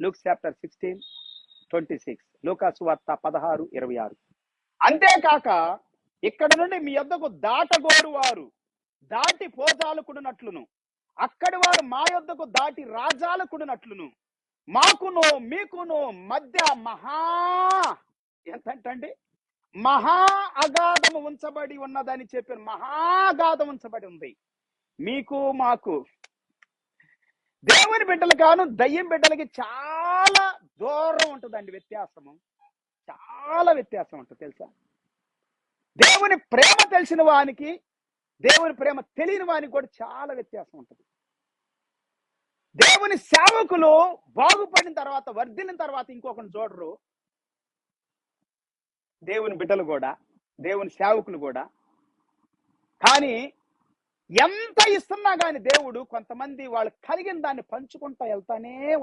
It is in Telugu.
లూక్ చాప్టర్ 16:26, లూకాసు వార్త 16:26. అంతేకాక ఇక్కడ నుండి మీ యొద్దకు దాటగోరు వారు దాటి పోజాలకుడునట్లును, అక్కడి వారు మా యొద్దకు దాటి రాజాలకుడునట్లును, మాకును మీకును మధ్య ఎంతంటండి మహా అగాధము ఉంచబడి ఉన్నదని చెప్పారు. మహా అగాధం ఉంచబడి ఉంది. మీకు మాకు, దేవుని బిడ్డలు కాను దయ్యం బిడ్డలకి చాలా దూరం ఉంటుందండి. వ్యత్యాసము, చాలా వ్యత్యాసం ఉంటుంది తెలుసా. దేవుని ప్రేమ తెలిసిన వానికి, దేవుని ప్రేమ తెలియని వానికి కూడా చాలా వ్యత్యాసం ఉంటుంది. దేవుని సేవకులు బాగుపడిన తర్వాత, వర్ధిల్లిన తర్వాత ఇంకొకరిని చూడరు. దేవుని బిడ్డలు కూడా, దేవుని సేవకులు కూడా. కానీ ఎంత ఇస్తున్నా కానీ దేవుడు కొంతమంది వాళ్ళు కలిగిన దాన్ని పంచుకుంటూ వెళ్తానే ఉంటారు.